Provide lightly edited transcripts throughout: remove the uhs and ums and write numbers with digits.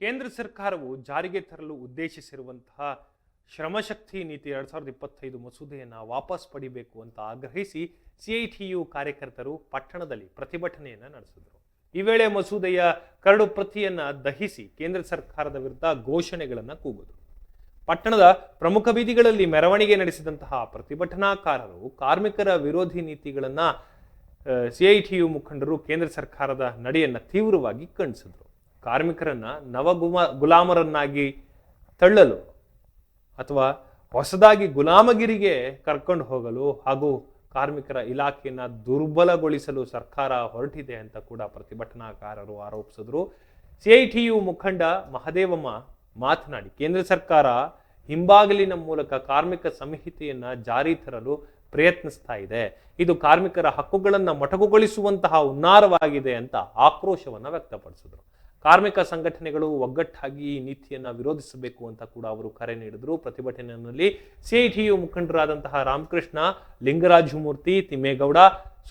ಕೇಂದ್ರ ಸರ್ಕಾರವು ಜಾರಿಗೆ ತರಲು ಉದ್ದೇಶಿಸಿರುವಂತಹ ಶ್ರಮಶಕ್ತಿ ನೀತಿ 2025 ಮಸೂದೆಯನ್ನು ವಾಪಸ್ ಪಡಿಬೇಕು ಅಂತ ಆಗ್ರಹಿಸಿ ಸಿಐಟಿಯು ಕಾರ್ಯಕರ್ತರು ಪಟ್ಟಣದಲ್ಲಿ ಪ್ರತಿಭಟನೆಯನ್ನು ನಡೆಸಿದರು. ಈ ವೇಳೆ ಮಸೂದೆಯ ಕರಡು ಪ್ರತಿಯನ್ನ ದಹಿಸಿ ಕೇಂದ್ರ ಸರ್ಕಾರದ ವಿರುದ್ಧ ಘೋಷಣೆಗಳನ್ನು ಕೂಗಿದರು. ಪಟ್ಟಣದ ಪ್ರಮುಖ ಬೀದಿಗಳಲ್ಲಿ ಮೆರವಣಿಗೆ ನಡೆಸಿದಂತಹ ಪ್ರತಿಭಟನಾಕಾರರು ಕಾರ್ಮಿಕರ ವಿರೋಧಿ ನೀತಿಗಳನ್ನ ಸಿಐಟಿಯು ಮುಖಂಡರು ಕೇಂದ್ರ ಸರ್ಕಾರದ ನಡೆಯನ್ನ ತೀವ್ರವಾಗಿ ಖಂಡಿಸಿದರು. ಕಾರ್ಮಿಕರನ್ನ ಗುಲಾಮರನ್ನಾಗಿ ತಳ್ಳಲು ಅಥವಾ ಹೊಸದಾಗಿ ಗುಲಾಮಗಿರಿಗೆ ಕರ್ಕೊಂಡು ಹೋಗಲು ಹಾಗೂ ಕಾರ್ಮಿಕರ ಇಲಾಖೆಯನ್ನ ದುರ್ಬಲಗೊಳಿಸಲು ಸರ್ಕಾರ ಹೊರಟಿದೆ ಅಂತ ಕೂಡ ಪ್ರತಿಭಟನಾಕಾರರು ಆರೋಪಿಸಿದ್ರು. ಸಿಐಟಿಯು ಮುಖಂಡ ಮಹದೇವಮ್ಮ ಮಾತನಾಡಿ, ಕೇಂದ್ರ ಸರ್ಕಾರ ಹಿಂಬಾಗಿಲಿನ ಮೂಲಕ ಕಾರ್ಮಿಕ ಸಂಹಿತೆಯನ್ನ ಜಾರಿ ತರಲು ಪ್ರಯತ್ನಿಸ್ತಾ ಇದೆ. ಇದು ಕಾರ್ಮಿಕರ ಹಕ್ಕುಗಳನ್ನು ಮೊಟಕುಗೊಳಿಸುವಂತಹ ಹುನ್ನಾರವಾಗಿದೆ ಅಂತ ಆಕ್ರೋಶವನ್ನ ವ್ಯಕ್ತಪಡಿಸಿದ್ರು. ಕಾರ್ಮಿಕ ಸಂಘಟನೆಗಳು ಒಗ್ಗಟ್ಟಾಗಿ ಈ ನೀತಿಯನ್ನ ವಿರೋಧಿಸಬೇಕು ಅಂತ ಕೂಡ ಅವರು ಕರೆ ನೀಡಿದ್ರು. ಪ್ರತಿಭಟನೆಯಲ್ಲಿ ಸಿಐಟಿಯು ಮುಖಂಡರಾದಂತಹ ರಾಮಕೃಷ್ಣ, ಲಿಂಗರಾಜಮೂರ್ತಿ, ತಿಮ್ಮೇಗೌಡ,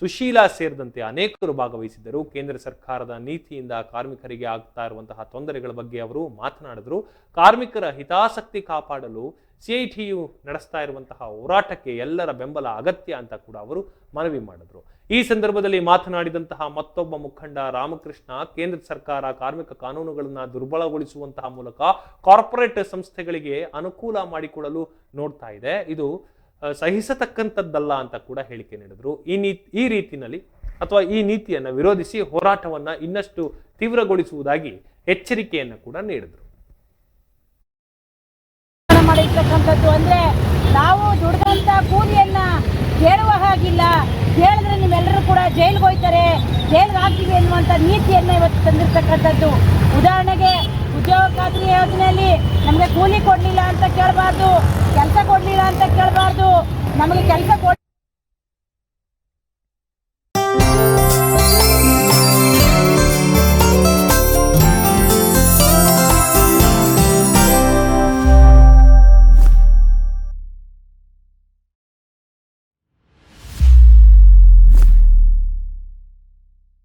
ಸುಶೀಲಾ ಸೇರಿದಂತೆ ಅನೇಕರು ಭಾಗವಹಿಸಿದ್ದರು. ಕೇಂದ್ರ ಸರ್ಕಾರದ ನೀತಿಯಿಂದ ಕಾರ್ಮಿಕರಿಗೆ ಆಗ್ತಾ ಇರುವಂತಹ ತೊಂದರೆಗಳ ಬಗ್ಗೆ ಅವರು ಮಾತನಾಡಿದ್ರು. ಕಾರ್ಮಿಕರ ಹಿತಾಸಕ್ತಿ ಕಾಪಾಡಲು ಸಿಐಟಿಯು ನಡೆಸ್ತಾ ಇರುವಂತಹ ಹೋರಾಟಕ್ಕೆ ಎಲ್ಲರ ಬೆಂಬಲ ಅಗತ್ಯ ಅಂತ ಕೂಡ ಅವರು ಮನವಿ ಮಾಡಿದ್ರು. ಈ ಸಂದರ್ಭದಲ್ಲಿ ಮಾತನಾಡಿದಂತಹ ಮತ್ತೊಬ್ಬ ಮುಖಂಡ ರಾಮಕೃಷ್ಣ, ಕೇಂದ್ರ ಸರ್ಕಾರ ಕಾರ್ಮಿಕ ಕಾನೂನುಗಳನ್ನು ದುರ್ಬಲಗೊಳಿಸುವಂತಹ ಮೂಲಕ ಕಾರ್ಪೊರೇಟ್ ಸಂಸ್ಥೆಗಳಿಗೆ ಅನುಕೂಲ ಮಾಡಿಕೊಡಲು ನೋಡ್ತಾ ಇದೆ. ಇದು ಸಹಿಸತಕ್ಕಂಥದ್ದಲ್ಲ ಅಂತ ಕೂಡ ಹೇಳಿಕೆ ನೀಡಿದ್ರು. ಈ ರೀತಿಯಲ್ಲಿ ಅಥವಾ ಈ ನೀತಿಯನ್ನು ವಿರೋಧಿಸಿ ಹೋರಾಟವನ್ನ ಇನ್ನಷ್ಟು ತೀವ್ರಗೊಳಿಸುವುದಾಗಿ ಎಚ್ಚರಿಕೆಯನ್ನು ಕೂಡ ನೀಡಿದ್ರು. ಮಾಡಿರ್ತಕ್ಕಂಥದ್ದು ಅಂದ್ರೆ ನಾವು ದುಡಿದಂತ ಕೂಲಿಯನ್ನ ಕೇಳುವ ಹಾಗಿಲ್ಲ, ಕೇಳಿದ್ರೆ ನೀವೆಲ್ಲರೂ ಕೂಡ ಜೈಲ್ಗೆ ಹೋಗ್ತಾರೆ, ಜೈಲ್ಗೆ ಹಾಕ್ತೀವಿ ಎನ್ನುವಂಥ ನೀತಿಯನ್ನ ಇವತ್ತು ತಂದಿರ್ತಕ್ಕಂಥದ್ದು. ಉದಾಹರಣೆಗೆ ಉದ್ಯೋಗ ಖಾತ್ರಿ ಯೋಜನೆಯಲ್ಲಿ ನಮಗೆ ಕೂಲಿ ಕೊಡಲಿಲ್ಲ ಅಂತ ಕೇಳಬಾರ್ದು, ಕೆಲಸ ಕೊಡಲಿಲ್ಲ ಅಂತ ಕೇಳಬಾರ್ದು, ನಮಗೆ ಕೆಲಸ